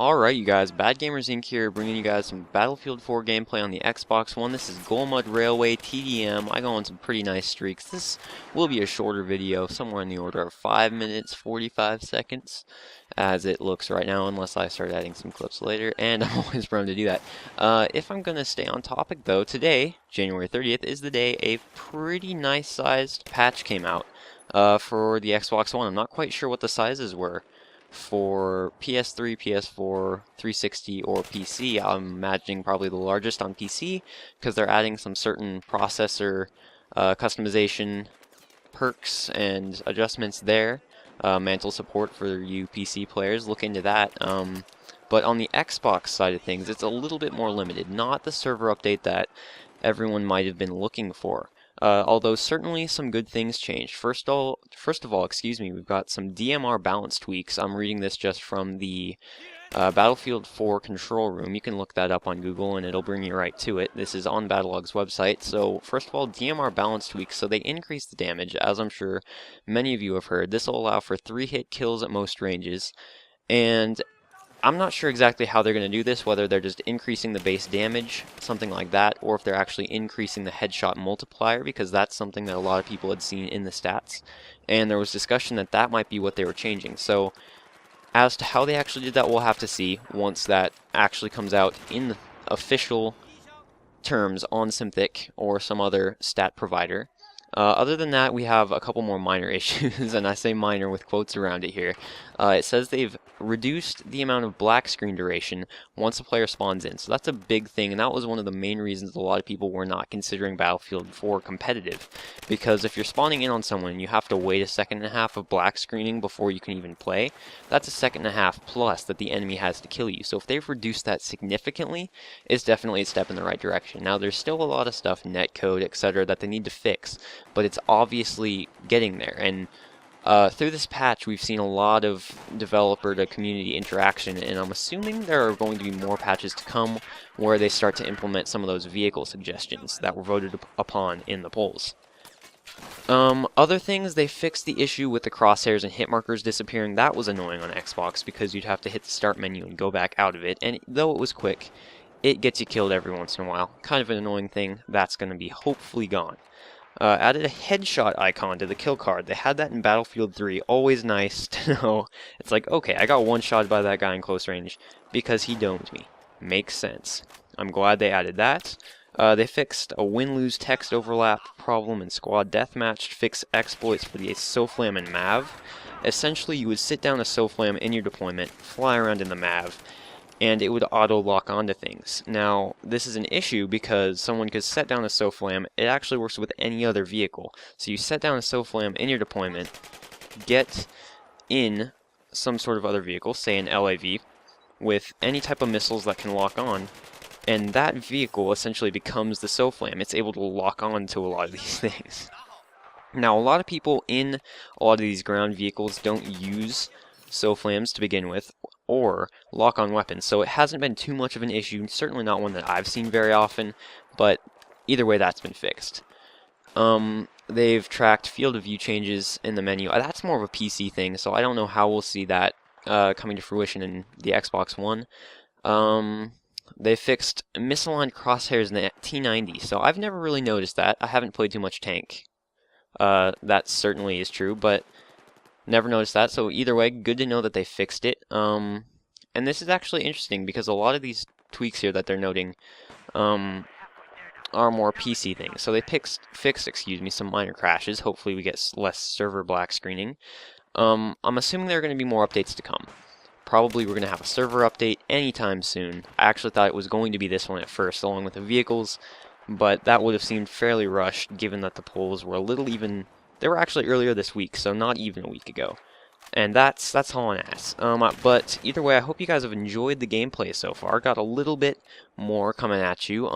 Alright you guys, BADGamersInc here, bringing you guys some Battlefield 4 gameplay on the Xbox One. This is Golmud Railway TDM. I go on some pretty nice streaks. This will be a shorter video, somewhere in the order of 5 minutes, 45 seconds, as it looks right now, unless I start adding some clips later, and I'm always prone to do that. If I'm going to stay on topic though, today, January 30th, is the day a pretty nice sized patch came out for the Xbox One. I'm not quite sure what the sizes were for PS3, PS4, 360, or PC. I'm imagining probably the largest on PC, because they're adding some certain processor customization perks and adjustments there. Mantle support for you PC players, look into that. But on the Xbox side of things, it's a little bit more limited. Not the server update that everyone might have been looking for. Although certainly some good things changed. First of all, we've got some DMR balance tweaks. I'm reading this just from the Battlefield 4 control room. You can look that up on Google and it'll bring you right to it. This is on Battlelog's website. So first of all, DMR balance tweaks. So they increase the damage, as I'm sure many of you have heard. This will allow for 3-hit kills at most ranges. And I'm not sure exactly how they're going to do this, whether they're just increasing the base damage, something like that, or if they're actually increasing the headshot multiplier, because that's something that a lot of people had seen in the stats. And there was discussion that that might be what they were changing. So as to how they actually did that, we'll have to see once that actually comes out in the official terms on Synthic or some other stat provider. Other than that, we have a couple more minor issues, and I say minor with quotes around it here. It says they've reduced the amount of black screen duration once a player spawns in. So that's a big thing, and that was one of the main reasons a lot of people were not considering Battlefield 4 competitive. Because if you're spawning in on someone and you have to wait a second and a half of black screening before you can even play, that's a second and a half plus that the enemy has to kill you. So if they've reduced that significantly, it's definitely a step in the right direction. Now there's still a lot of stuff, netcode, etc., that they need to fix, but it's obviously getting there. And through this patch, we've seen a lot of developer to community interaction, and I'm assuming there are going to be more patches to come where they start to implement some of those vehicle suggestions that were voted upon in the polls. Other things, they fixed the issue with the crosshairs and hit markers disappearing. That was annoying on Xbox because you'd have to hit the start menu and go back out of it, and though it was quick, it gets you killed every once in a while. Kind of an annoying thing. That's going to be hopefully gone. Added a headshot icon to the kill card. They had that in Battlefield 3. Always nice to know. It's like, okay, I got one shot by that guy in close range because he domed me. Makes sense. I'm glad they added that. They fixed a win-lose text overlap problem in Squad Deathmatch, fixed exploits for the SOFLAM and MAV. Essentially, you would sit down a SOFLAM in your deployment, fly around in the MAV, and it would auto-lock onto things. Now, this is an issue because someone could set down a SOFLAM. It actually works with any other vehicle. So you set down a SOFLAM in your deployment, get in some sort of other vehicle, say an LAV, with any type of missiles that can lock on, and that vehicle essentially becomes the SOFLAM. It's able to lock on to a lot of these things. Now, a lot of people in a lot of these ground vehicles don't use SOFLAMs to begin with, or lock-on weapons, so it hasn't been too much of an issue, certainly not one that I've seen very often, but either way that's been fixed. They've tracked field of view changes in the menu. That's more of a PC thing, so I don't know how we'll see that coming to fruition in the Xbox One. They fixed misaligned crosshairs in the T90, so I've never really noticed that. I haven't played too much tank. That certainly is true, but never noticed that, so either way, good to know that they fixed it. And this is actually interesting because a lot of these tweaks here that they're noting are more PC things. So they fixed some minor crashes. Hopefully we get less server black screening. I'm assuming there are going to be more updates to come. Probably we're going to have a server update anytime soon. I actually thought it was going to be this one at first, along with the vehicles, but that would have seemed fairly rushed given that the polls were a little even. They were actually earlier this week, so not even a week ago. And that's hauling ass. But either way, I hope you guys have enjoyed the gameplay so far. Got a little bit more coming at you.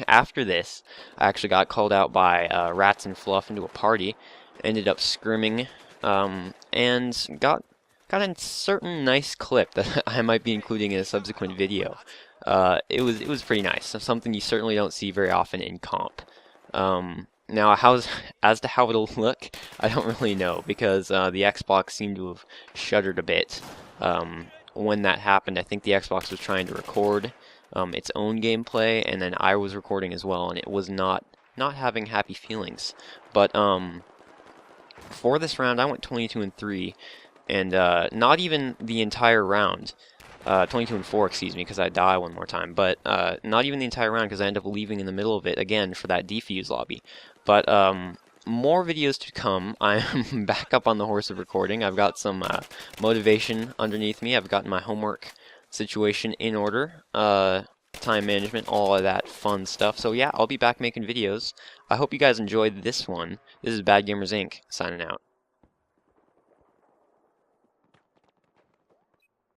After this, I actually got called out by Rats and Fluff into a party. Ended up scrimming, and got a certain nice clip that I might be including in a subsequent video. It was pretty nice. Something you certainly don't see very often in comp. Now, as to how it'll look, I don't really know, because the Xbox seemed to have shuddered a bit when that happened, I think the Xbox was trying to record its own gameplay, and then I was recording as well, and it was not having happy feelings. But for this round, I went 22-3, and not even the entire round. 22-4, excuse me, because I die one more time. But not even the entire round, because I end up leaving in the middle of it again for that defuse lobby. But more videos to come. I'm back up on the horse of recording. I've got some motivation underneath me. I've gotten my homework situation in order. Time management, all of that fun stuff. So yeah, I'll be back making videos. I hope you guys enjoyed this one. This is BADGamersInc signing out.